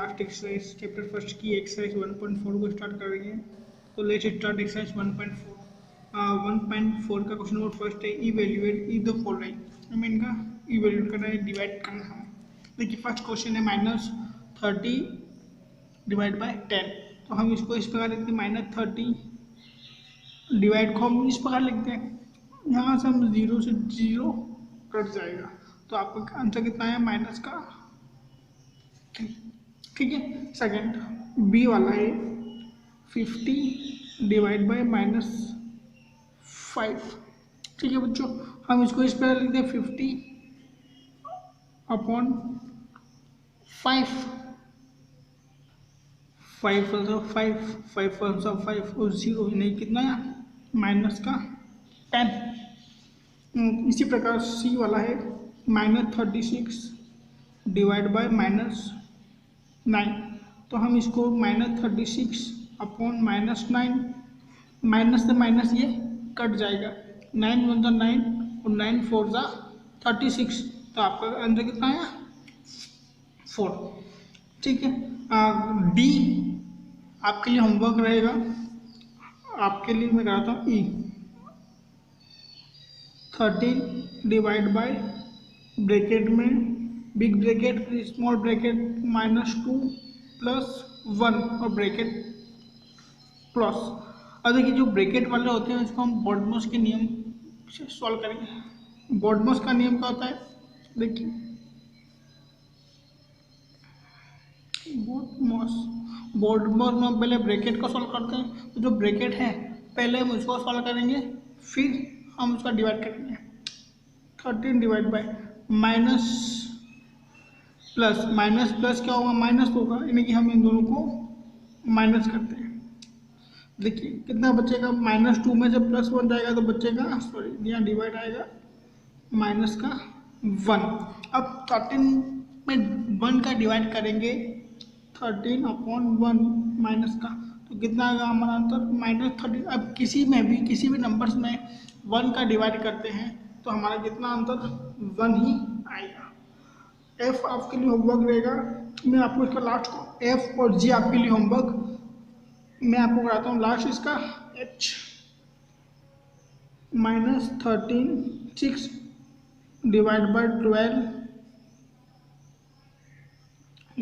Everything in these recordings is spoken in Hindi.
लास्ट एक्सरसाइज चैप्टर फर्स्ट की एक्सरसाइज 1.4 को स्टार्ट करेंगे। तो लेट्स स्टार्ट एक्सरसाइज 1.4। 1.4 का क्वेश्चन नंबर फर्स्ट है इवेल्युएट इज द फॉलोइंग। हमें इनका इवेल्युएट करना है, डिवाइड करना है। देखिए फर्स्ट क्वेश्चन है -30 डिवाइड बाय 10। तो हम इसको इस प्रकार लिखते हैं, -30 डिवाइड को हम इस प्रकार लिखते हैं, यहाँ से हम 0 से 0 कट जाएगा। तो आपका आंसर कितना है? माइनस का 3। ठीक है। सेकंड बी वाला है 50 डिवाइड बाय -5। ठीक है बच्चों, हम इसको इस प्रकार लिखते हैं 50 अपॉन 5। 5 और 0 नहीं, कितना है? माइनस का 10। इसी प्रकार सी वाला है -36 डिवाइड बाय -9। तो हम इसको -36 अपॉन -9, माइनस से माइनस ये कट जाएगा, 9 × 9 और 9 × 4 = 36। तो आपका आंसर कितना है? 4। ठीक है। डी आपके लिए होमवर्क रहेगा, आपके लिए मैं कराता हूँ ई 13 डिवाइड बाय ब्रैकेट में बिग ब्रैकेट स्मॉल ब्रैकेट -2 + 1 और ब्रैकेट प्लस। अब देखिए जो ब्रैकेट वाले होते हैं इसको हम बॉडमॉस के नियम से सॉल्व करेंगे। बॉडमॉस का नियम क्या होता है? देखिए बॉडमॉस में हम पहले ब्रैकेट को सॉल्व करते हैं। तो जो ब्रैकेट है पहले हम उसको सॉल्व करेंगे, फिर हम उसका डिवाइड करेंगे। 13 डिवाइड बाय माइनस प्लस क्या होगा? माइनस होगा, यानी कि हम इन दोनों को माइनस करते हैं। देखिए कितना बचेगा? -2 में से +1 जाएगा तो बचेगा, सॉरी यहाँ डिवाइड आएगा माइनस का 1। अब 13 में 1 का डिवाइड करेंगे, 13 अपॉन 1 माइनस का, तो कितना आएगा हमारा आंसर? -30। अब किसी भी नंबर्स में 1 का डिवाइड करते हैं तो हमारा कितना आंसर? 1 ही आएगा। एफ आपके लिए होमवर्क रहेगा। मैं आपको इसका लास्ट को एफ और जी आपके लिए होमवर्क मैं आपको कराता हूँ। लास्ट इसका H -13 6 divide by 12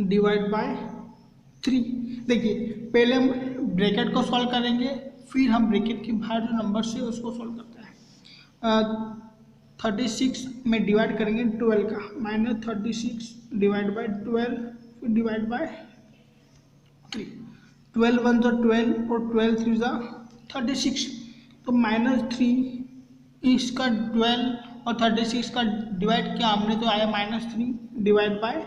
divide bye 3। देखिए पहले हम ब्रैकेट को सॉल्व करेंगे, फिर हम ब्रैकेट के बाहर जो नंबर से उसको सॉल्व करते हैं। 36 में डिवाइड करेंगे 12 का, -36 डिवाइड बाय 12 फिर डिवाइड बाय 3। 12 × 1 = 12 और 12 × 3 = 36। तो -3 इसका 12 और 36 का डिवाइड किया हमने तो आया -3 डिवाइड बाय,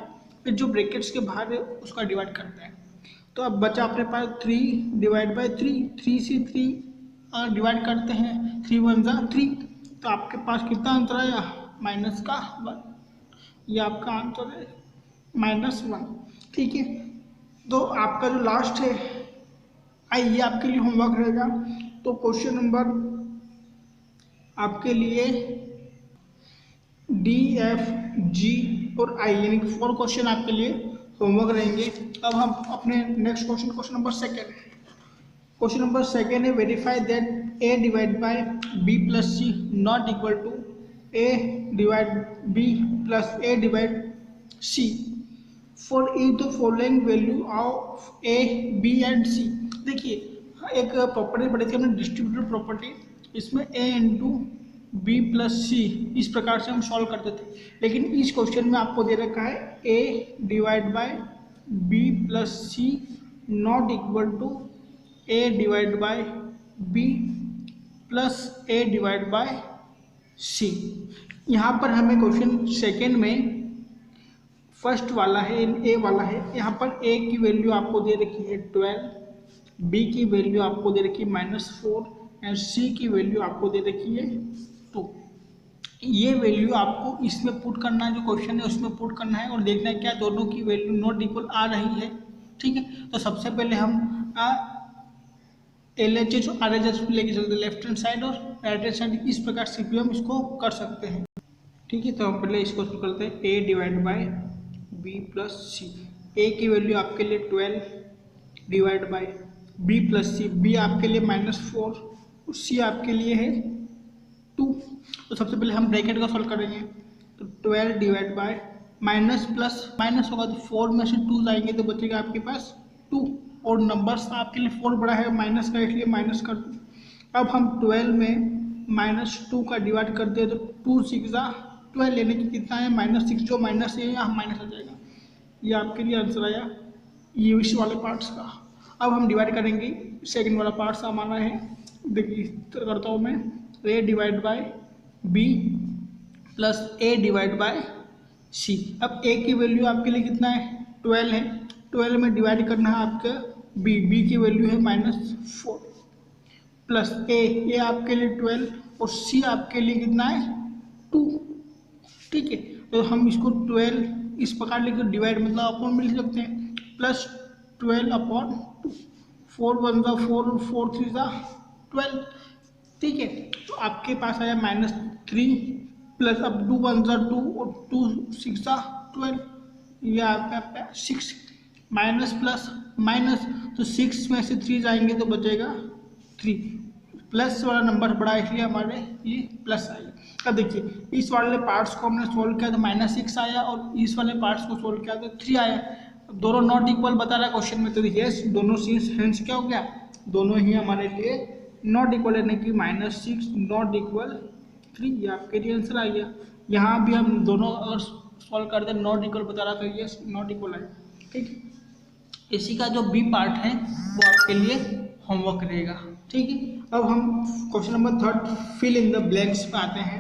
फिर जो ब्रैकेट्स के बाहर है उसका डिवाइड करते हैं। तो अब बचा अपने पास 3 डिवाइड बाय 3। 3 से 3 डिवाइड करते हैं, 3 × 1 = 3। तो आपके पास कितना आंसर आया? माइनस का 1। ये आपका आंसर है -1। ठीक है। तो आपका जो लास्ट है ये आपके लिए होमवर्क रहेगा। तो क्वेश्चन नंबर आपके लिए डी, एफ, जी और आई यानी कि 4 क्वेश्चन आपके लिए होमवर्क रहेंगे। अब हम अपने next question number second. Question number second है verify that A divide by B plus C not equal to A divide B plus A divide C for each the following value of A B and C. देखिए एक प्रॉपर्टी पढ़ी थी हमने, डिस्ट्रीब्यूटिव प्रॉपर्टी। इसमें A into B plus C इस प्रकार से हम सॉल्व करते थे, लेकिन इस क्वेश्चन में आपको दे रखा है A divide by B plus C not equal to A divide by B plus A divide by C. यहाँ पर हमें क्वेश्चन सेकेंड में फर्स्ट वाला है, ए वाला है, यहाँ पर ए की वैल्यू आपको दे रखी है 12, बी की वैल्यू आपको दे रखी है -4 एंड सी की वैल्यू आपको दे रखी है 2। ये वैल्यू आपको इसमें पुट करना है, जो क्वेश्चन है उसमें पुट करना है और देखना है क्या दोनों की वैल्यू नॉट इक्वल आ रही है। ठीक है। तो सबसे पहले हम LHS और RHS लेके चलते हैं, लेफ्ट हैंड साइड और राइट हैंड साइड। इस प्रकार से भी हम इसको कर सकते हैं। ठीक है। तो हम पहले इसको करते हैं A divide by B plus C. A की वैल्यू आपके लिए 12 divide by B plus C, B आपके लिए -4 और सी आपके लिए है 2। तो सबसे पहले हम ब्रैकेट का सॉल्व करेंगे। तो 12 divide bye minus plus minus होगा तो 4 में से 2 जाएंगे तो बचेगा आपके पास 2, और नंबर्स आपके लिए 4 बड़ा है माइनस का, इसलिए माइनस कर दो। अब हम 12 में -2 का डिवाइड करते हैं तो 2 6 12 लेने की कितना है -6, जो माइनस है यहाँ माइनस आ जाएगा। ये आपके लिए आंसर आया ये इस वाले पार्ट्स का। अब हम डिवाइड करेंगे, सेकंड वाला पार्ट्स हमारा है, देखिए करता हूँ मैं, a divide by B plus a divide by C. अब a की वैल्यू आपके लिए कितना है 12 है, 12 में डिवाइड करना है आपका b की वैल्यू है -4 प्लस ए आपके लिए 12 और c आपके लिए कितना है 2। ठीक है, तो हम इसको 12 इस प्रकार लिख डिवाइड मतलब अपॉन में लिख सकते हैं, प्लस 12 अपॉन 2, 4 1 4 और 4 3 12। ठीक है, तो आपके पास आया -3 प्लस अब 2 1 2 और 2 6 12, ये आपका 6 माइनस प्लस माइनस, तो 6 में से 3 जाएंगे तो बचेगा 3, प्लस वाला नंबर बड़ा है इसलिए हमारे ये प्लस आएगा। अब देखिए इस वाले पार्ट्स को हमने सोल्व किया तो -6 आया और इस वाले पार्ट्स को सोल्व किया तो 3 आया। अब दोनों नॉट इक्वल बता रहा है क्वेश्चन में, तो देखिए दोनों सीन्स हेंस क्या हो गया, दोनों ही हमारे लिए नॉट इक्वल, यानी कि -6 नॉट इक्वल 3, ये आपके लिए आंसर आ गया। यहाँ भी हम दोनों अगर सॉल्व करते नॉट इक्वल बता रहा था, ये नॉट इक्वल है। ठीक है, इसी का जो बी पार्ट है वो आपके लिए होमवर्क रहेगा। ठीक है, अब हम question number 3 fill in the blanks पे आते हैं।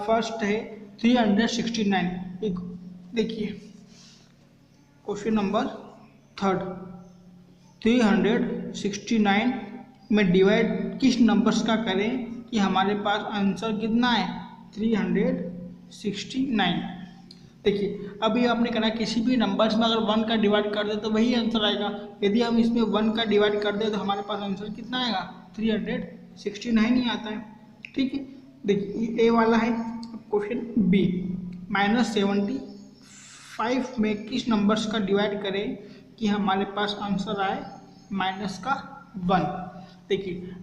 फर्स्ट है 369। देखिए क्वेश्चन नंबर 369 में डिवाइड किस नंबर्स का करें कि हमारे पास आंसर कितना है 369। देखिए अभी आपने कहना किसी भी नंबर्स में अगर 1 का डिवाइड कर दे तो वही आंसर आएगा। यदि हम इसमें 1 का डिवाइड कर दे तो हमारे पास आंसर कितना आएगा 369 ही आता है। ठीक है, देखिए ए वाला है। क्वेश्चन बी -75 में किस नंबर्स का डिवाइड करें कि हमारे पास आंसर आए -1। देखिए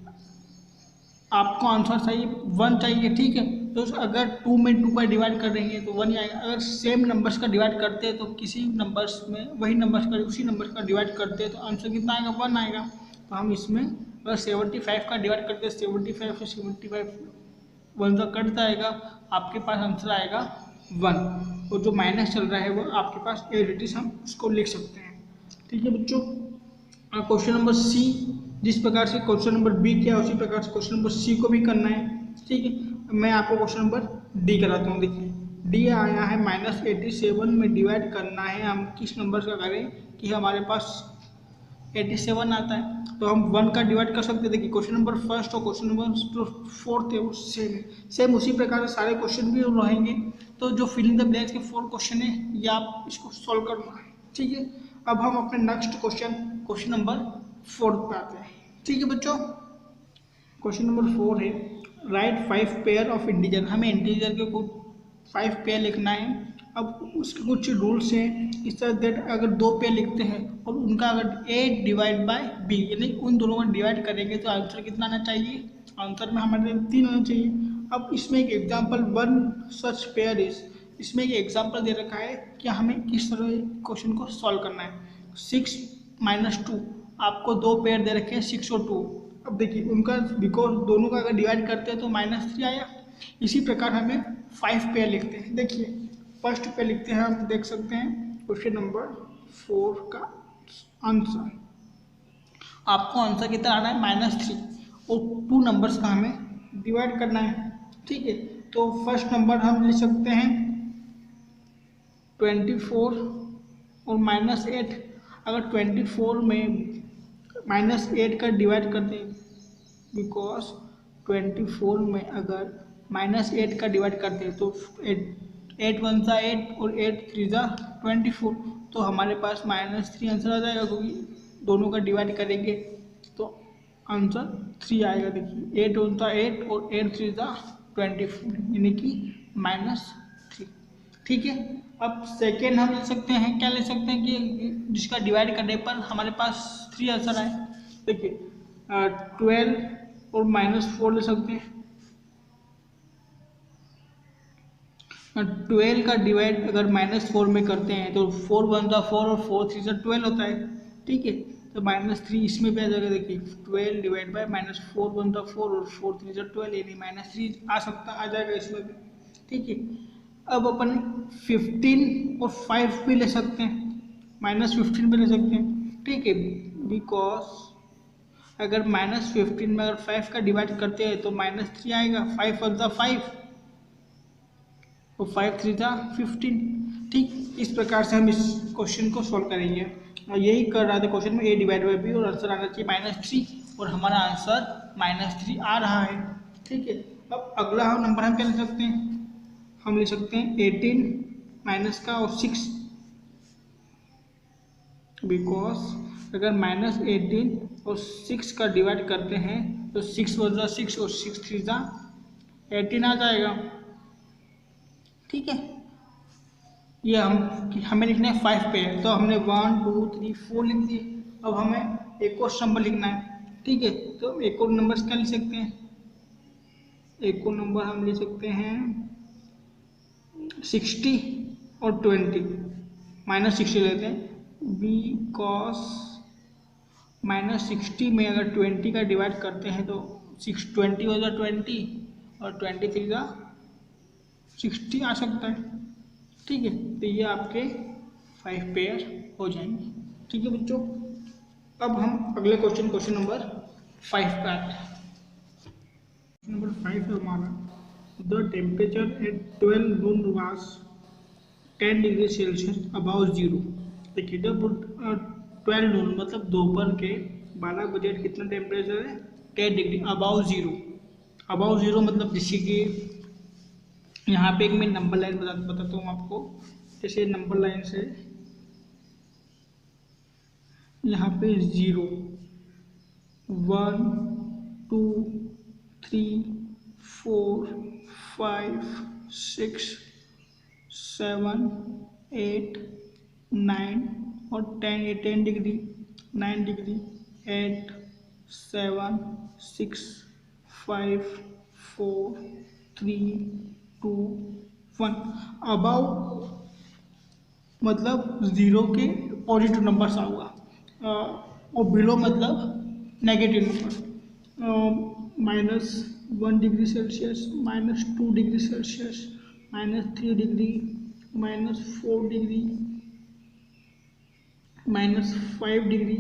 आपको आंसर चाहिए 1 चाहिए। ठीक है, तो अगर 2 में 2 का डिवाइड कर देंगे तो 1 ही आएगा। अगर सेम नंबर्स का डिवाइड करते हैं तो किसी नंबर्स में वही नंबर्स का उसी नंबर्स का डिवाइड करते हैं तो आंसर कितना आएगा 1 आएगा। तो हम इसमें अगर 75 का डिवाइड करते हैं 75 से 75 1 का कट जाएगा, आपके पास आंसर आएगा 1, और जो माइनस चल रहा है वो आपके पास एज इट इज हम उसको लिख सकते हैं। ठीक है बच्चों, क्वेश्चन नंबर सी जिस प्रकार से क्वेश्चन नंबर बी किया उसी प्रकार से क्वेश्चन नंबर सी को भी करना है। ठीक है, मैं आपको क्वेश्चन नंबर डी कराता हूँ। देखिए डी आया है -87 में डिवाइड करना है, हम किस नंबर का करें कि हमारे पास 87 आता है। तो हम 1 का डिवाइड कर सकते हैं। देखिए क्वेश्चन नंबर फर्स्ट और क्वेश्चन नंबर 4 है वो सेम है, सेम उसी प्रकार से सारे क्वेश्चन भी रहेंगे। तो जो फिल इन द ब्लैंक्स के 4 क्वेश्चन है ये आप इसको सॉल्व करना है। ठीक है, अब हम अपने नेक्स्ट क्वेश्चन नंबर 4 पे आते हैं। ठीक है बच्चों, क्वेश्चन नंबर 4 है राइट 5 पेयर ऑफ इंटीजर। हमें इंटीजर के कुछ 5 पेयर लिखना है। अब उसके कुछ रूल्स हैं इस तरह दैट अगर 2 पेयर लिखते हैं और उनका अगर a डिवाइड बाय b यानी उन दोनों को डिवाइड करेंगे तो आंसर कितना आना चाहिए, आंसर में हमारे 3 होना चाहिए। अब इसमें एक एग्जाम्पल 1 सच पेयर इज, इसमें एक एग्जाम्पल दे रखा है कि हमें किस तरह क्वेश्चन को सॉल्व करना है। 6 - 2 आपको 2 पेयर दे रखे हैं 6 और 2। अब देखिए उनका बिकॉज दोनों का अगर डिवाइड करते हैं तो -3 आया। इसी प्रकार हमें 5 पेयर लिखते हैं। देखिए फर्स्ट पेयर लिखते हैं, हम देख सकते हैं क्वेश्चन नंबर 4 का आंसर। आपको आंसर कितना आना है -3 और 2 नंबर्स का हमें डिवाइड करना है। ठीक है, तो फर्स्ट नंबर हम लिख सकते हैं 24 और -8। अगर 24 में -8 का डिवाइड करते हैं, बिकॉज 24 में अगर -8 का डिवाइड करते हैं तो 8 1 8 और 8 3 24, तो हमारे पास -3 आंसर आ जाएगा क्योंकि दोनों का डिवाइड करेंगे तो आंसर 3 आएगा। देखिए 8 1 8 और 8 3 24 यानी कि -3। ठीक है, अब सेकेंड हम ले सकते हैं, क्या ले सकते हैं कि जिसका डिवाइड करने पर हमारे पास 3 आंसर आए। देखिए 12 और -4 ले सकते हैं। 12 का डिवाइड अगर -4 में करते हैं तो 4 1 जा 4 और 4 3 जा 12 होता है, ठीक है। तो -3 इसमें भी आ जाएगा। देखिए 12 डिवाइड बाय -4 1 जा 4 और 4 3 जा 12, यानी -3 आ जाएगा इसमें भी, ठीक है। अब अपन 15 और 5 भी ले सकते हैं, -15 भी ले सकते हैं, ठीक है। बिकॉज अगर -15 में अगर 5 का डिवाइड करते हैं तो -3 आएगा। 5 1 जा 5 तो 5 3 जा 15, ठीक। इस प्रकार से हम इस क्वेश्चन को सॉल्व करेंगे और यही कर रहा था क्वेश्चन में, a डिवाइड बाई b और आंसर आना चाहिए -3 और हमारा आंसर -3 आ रहा है, ठीक है। अब अगला नंबर हम क्या ले सकते हैं, हम ले सकते हैं 18 माइनस का और 6, बिकॉज अगर -18 और 6 का डिवाइड करते हैं तो 6 1 जा 6 और 6 3 जा 18 आ जाएगा, ठीक है। ये हमें लिखना है 5 पे है, तो हमने 1 2 3 4 लिख दिए। अब हमें एक और नंबर लिखना है, ठीक है। तो एक और नंबर क्या लिख सकते हैं, एक और नंबर हम ले सकते हैं 60 और 20, -60 लेते हैं। बिकॉज -60 में अगर 20 का डिवाइड करते हैं तो 20 हो जाए 20 और 23 का 60 आ सकता है, ठीक है। तो ये आपके 5 पेयर हो जाएंगे, ठीक है बच्चों। अब हम अगले क्वेश्चन नंबर 5 पे आते हैं। नंबर 5 है हमारा, the temperature at 12 noon was 10 degree Celsius above 0। देखिए जब 12 नून मतलब दोपहर के 12 बजे कितना टेम्परेचर है, 10 डिग्री अबाउ 0। अबाउ 0 मतलब जैसे कि यहाँ पे एक मैं नंबर लाइन बताता हूँ आपको। जैसे नंबर लाइन से यहाँ पे 0 1 2 3 4 5 6 7 8 9 और 10 डिग्री 9 डिग्री 8 7 6 5 4 3 2 1। अबाउ मतलब 0 के पॉजिटिव नंबर्स आऊँगा और बिलो मतलब negative number. -1 degree Celsius, -2 degree Celsius, -3 degree, -4 degree, -5 degree,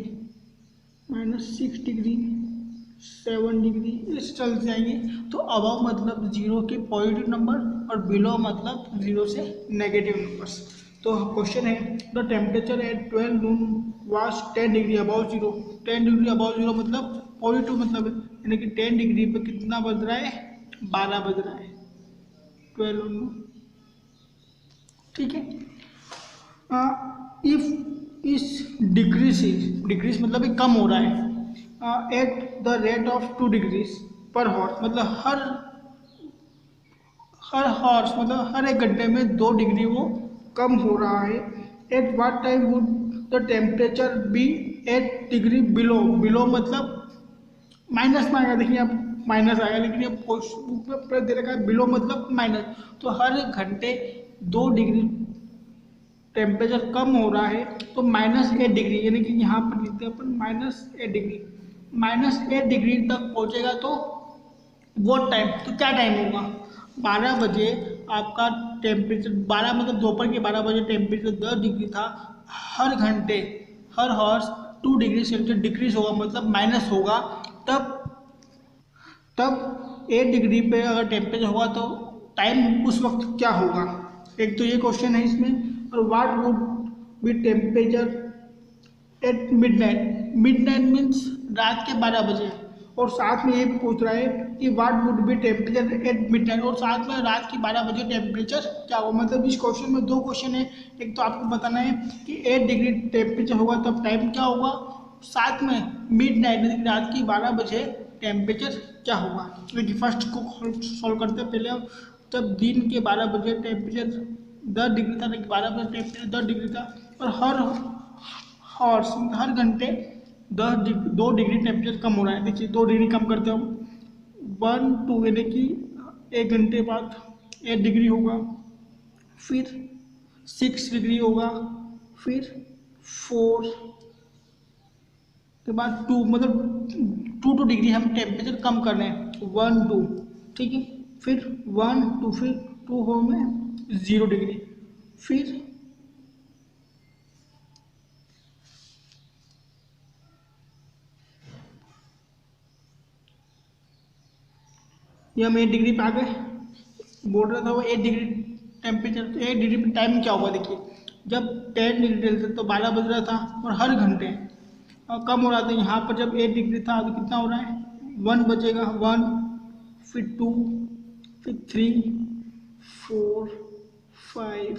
-6 degree, 7 degree, इस चल जाएंगे। तो अबाव मतलब 0 के पॉजिटिव नंबर और बिलो मतलब 0 से नेगेटिव नंबर्स। तो क्वेश्चन है the temperature at 12 noon was 10 degree above 0। 10 degree above 0 मतलब पॉजिटिव मतलब है, यानी कि 10 डिग्री पे कितना बज रहा है, 12 बज रहा है 12 नून, ठीक है। इफ इस डिक्रीज मतलब कम हो रहा है at the rate of 2 degrees पर हॉर्स, मतलब हर हॉर्स मतलब हर एक घंटे में 2 डिग्री वो कम हो रहा है। At what time would the temperature be 8 degree below मतलब माइनस में आएगा। देखिए आप माइनस आएगा, लेकिन ये बुक में दे रखा है बिलो मतलब माइनस। तो हर घंटे 2 डिग्री टेम्परेचर कम हो रहा है तो -8 डिग्री, यानी कि यहाँ पर लिखते हैं अपन -8 डिग्री। -8 डिग्री तक पहुँचेगा तो वो टाइम, तो क्या टाइम होगा, 12 बजे आपका टेम्परेचर, 12 मतलब दोपहर के 12 बजे टेम्परेचर 10 डिग्री था। हर घंटे हर हॉर्स 2 डिग्री सेल्सियस डिक्रीज होगा मतलब माइनस होगा। तब 8 डिग्री पे अगर टेम्परेचर होगा तो टाइम उस वक्त क्या होगा। एक तो ये क्वेश्चन है इसमें। और what would be temperature at midnight means रात के 12 बजे। और साथ में ये भी पूछ रहा है कि what would be temperature at midnight, और साथ में रात की 12 बजे टेम्परेचर क्या होगा। मतलब इस क्वेश्चन में 2 क्वेश्चन है। एक तो आपको बताना है कि 8 डिग्री टेम्परेचर होगा तब टाइम क्या होगा, साथ में मिडनाइट रात की 12 बजे टेम्परेचर क्या होगा। देखिए फर्स्ट को सॉल्व करते हैं पहले। अब जब दिन के 12 बजे टेम्परेचर 10 डिग्री था, 12 बजे टेम्परेचर 10 डिग्री था, और हर हॉर्स हर घंटे 2 डिग्री टेम्परेचर कम हो रहा है। देखिए 2 डिग्री कम करते हो हम 1 2 यानी कि 1 घंटे बाद 8 डिग्री होगा, फिर 6 डिग्री होगा, फिर 4 के बाद 2, मतलब 2 डिग्री हम टेम्परेचर कम कर रहे हैं 1 2, ठीक है। फिर 1 2, फिर 2 हो में 0 डिग्री, फिर ये हम 8 डिग्री पे आ गए। बोल रहा था वो 8 डिग्री टेम्परेचर, तो 8 डिग्री पे टाइम क्या होगा, देखिए जब 10 डिग्री टेम्परेचर तो 12 बज रहा था और हर घंटे कम हो रहा था। यहाँ पर जब 8 डिग्री था तो कितना हो रहा है, 1 बजेगा, 1, फिर 2, फिर 3 4 5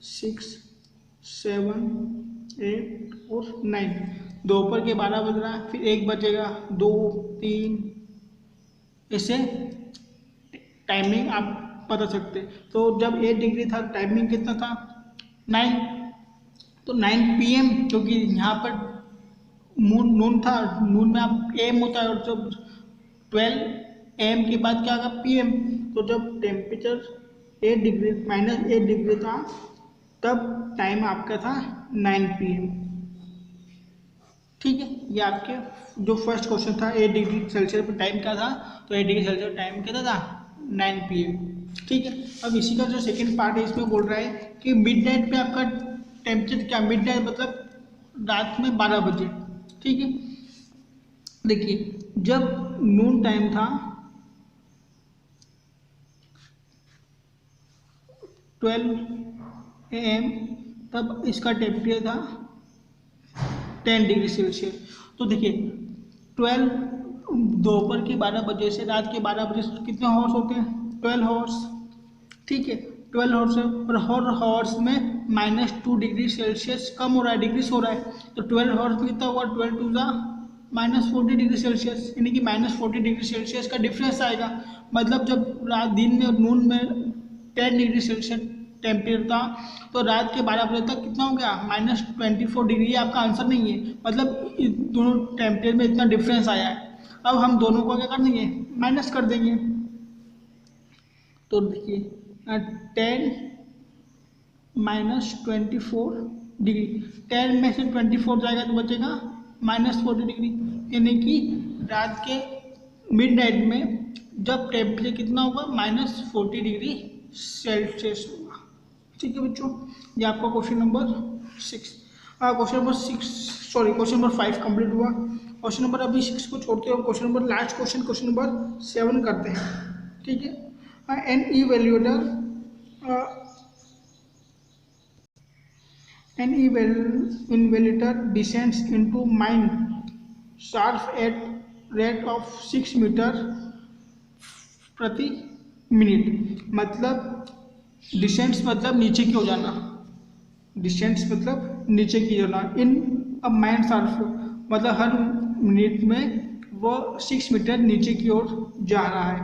6 7 8 और 9, दोपहर के 12 बज रहा है, फिर 1 बजेगा, 2 3, ऐसे टाइमिंग आप बता सकते। तो जब 8 डिग्री था टाइमिंग कितना था 9, तो 9 PM, क्योंकि यहाँ पर नून था, नून में आप AM होता है, और जब 12 AM के बाद क्या होगा PM। तो जब टेम्परेचर 8 डिग्री -8 डिग्री था तब टाइम आपका था 9 PM, ठीक है। ये आपके जो फर्स्ट क्वेश्चन था 8 डिग्री सेल्सियस पर टाइम क्या था, तो 8 डिग्री सेल्सियस टाइम कितना था 9 PM, ठीक है। अब इसी का जो सेकंड पार्ट है इसमें बोल रहा है कि मिड नाइट पे आपका टेम्परेचर क्या, मिड नाइट मतलब रात में 12 बजे, ठीक है। देखिए जब नून टाइम था 12 AM, तब इसका टेम्परेचर था 10 डिग्री सेल्सियस। तो देखिए 12 दोपहर के 12 बजे से रात के 12 बजे से कितने हॉर्स होते हैं, 12 हॉर्स, ठीक है। 12 हॉर्स है, और हर हॉर्स में -2 डिग्री सेल्सियस कम हो रहा है, डिग्रीस हो रहा है। तो 12 हॉर्स में कितना हुआ, 12 2 जा -40 डिग्री सेल्सियस, यानी कि -40 डिग्री सेल्सियस का डिफरेंस आएगा। मतलब जब रात दिन में और नून में 10 डिग्री सेल्सियस टेम्परेचर था, तो रात के 12 बजे तक कितना हो गया -24 डिग्री। आपका आंसर नहीं है, मतलब दोनों टेम्परेचर में इतना डिफरेंस आया है। अब हम दोनों को क्या कर देंगे, माइनस कर देंगे। तो देखिए 10 -24 डिग्री, 10 में से 24 जाएगा तो बचेगा -40 डिग्री, यानी कि रात के मिड नाइट में जब टेम्परेचर कितना होगा -40 डिग्री सेल्सियस होगा, ठीक है बच्चों। ये आपका question number 6, question number 6 sorry question number 5 complete हुआ। क्वेश्चन नंबर अभी 6 को छोड़ते हैं, question number last question number 7 करते हैं, ठीक है। An elevator descends into mine शार्प एट रेट ऑफ 6 मीटर प्रति मिनट। मतलब डिसेंट्स मतलब नीचे की ओर जाना, डिसेंट्स मतलब नीचे की ओर जाना। इन अ माइन शार्प मतलब हर मिनट में वो 6 मीटर नीचे की ओर जा रहा है।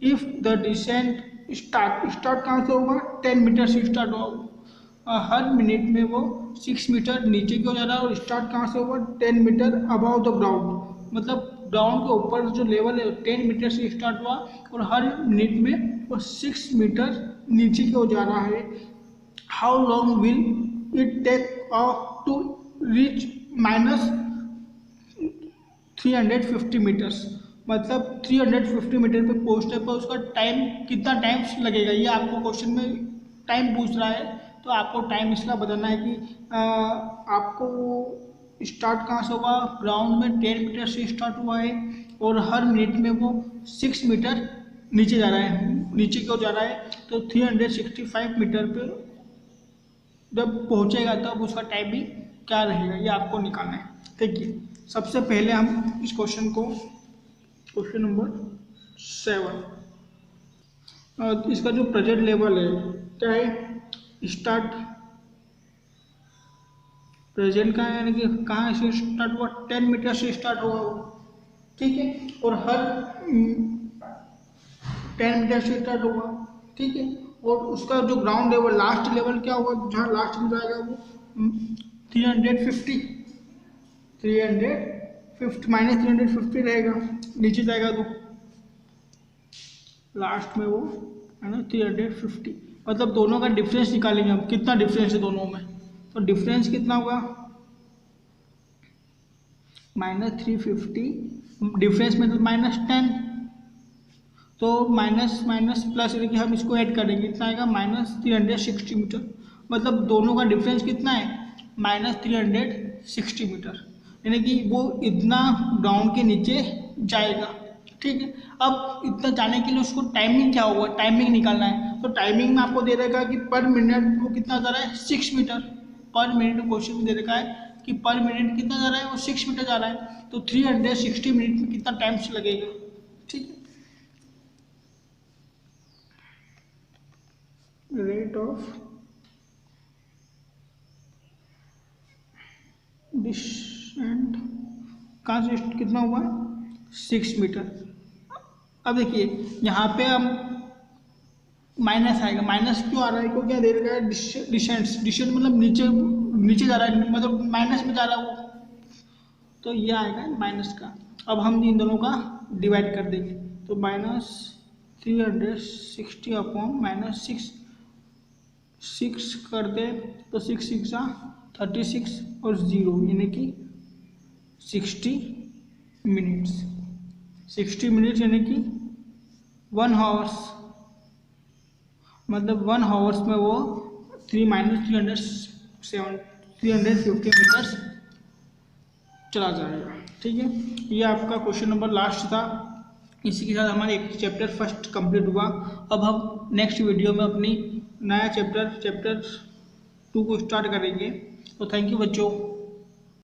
इफ द डिसेंट स्टार्ट कहाँ से होगा, 10 मीटर से स्टार्ट होगा। हर मिनट में वो 6 मीटर नीचे की ओर जा रहा है, और स्टार्ट कहाँ से होगा, 10 मीटर अबाव द ग्राउंड। मतलब ग्राउंड के ऊपर जो लेवल है 10 मीटर से स्टार्ट हुआ, और हर मिनट में वो 6 मीटर नीचे की ओर जा रहा है। How long will it take to reach -350 metres. मतलब 350 मीटर पे पहुंचने पर उसका टाइम कितना टाइम लगेगा, ये आपको क्वेश्चन में टाइम पूछ रहा है। तो आपको टाइम इसका बताना है कि आपको स्टार्ट कहाँ से हुआ, ग्राउंड में 10 मीटर से स्टार्ट हुआ है, और हर मिनट में वो 6 मीटर नीचे जा रहा है, नीचे की ओर जा रहा है। तो 365 मीटर पे जब पहुँचेगा तब उसका टाइम भी क्या रहेगा, ये आपको निकालना है। देखिए सबसे पहले हम इस क्वेश्चन को, क्वेश्चन नंबर 7, इसका जो प्रेजेंट लेवल है क्या है, स्टार्ट प्रेजेंट का है, यानी कि कहाँ से स्टार्ट हुआ, 10 मीटर से स्टार्ट हुआ वो, ठीक है। और हर 10 मीटर से स्टार्ट हुआ, ठीक है। और उसका जो ग्राउंड लेवल लास्ट लेवल क्या होगा, जहाँ लास्ट में जाएगा वो 350 -350 रहेगा, नीचे जाएगा तो लास्ट में वो है ना 350। मतलब दोनों का डिफरेंस निकालेंगे हम, कितना डिफरेंस है दोनों में, तो डिफरेंस कितना होगा -350, डिफरेंस में तो -10, तो माइनस माइनस प्लस यानी कि हम इसको ऐड करेंगे, कितना आएगा -360 मीटर। मतलब दोनों का डिफरेंस कितना है -360 मीटर, यानी कि वो इतना ग्राउंड के नीचे जाएगा। ठीक है, अब इतना जाने के लिए उसको टाइमिंग क्या होगा, टाइमिंग निकालना है। तो टाइमिंग में आपको दे रखा है कि पर मिनट वो कितना जा रहा है 6 मीटर पर मिनट। क्वेश्चन में दे रखा है कि पर मिनट कितना जा रहा है, वो 6 मीटर जा रहा है। तो 360 मिनट में कितना टाइम लगेगा। ठीक है, रेट ऑफ डिसेंट कहाँ से कितना हुआ 6 मीटर। अब देखिए यहाँ पे हम माइनस आएगा, माइनस क्यों आ रहा है, क्योंकि क्या दे रखा है डिसेंट मतलब नीचे नीचे जा रहा है, मतलब माइनस में जा रहा है वो, तो ये आएगा माइनस का। अब हम इन दोनों का डिवाइड कर देंगे, तो -360 अपॉन -6 कर दे तो 6 6 36 और 0 यानी कि 60 मिनट्स। 60 मिनट्स यानी कि 1 आवर्स, मतलब 1 आवर्स में वो 350 मीटर्स चला जाएगा। ठीक है, ये आपका क्वेश्चन नंबर लास्ट था। इसी के साथ हमारा एक चैप्टर फर्स्ट कंप्लीट हुआ। अब हम नेक्स्ट वीडियो में अपनी नया चैप्टर 2 को स्टार्ट करेंगे। तो थैंक यू बच्चों।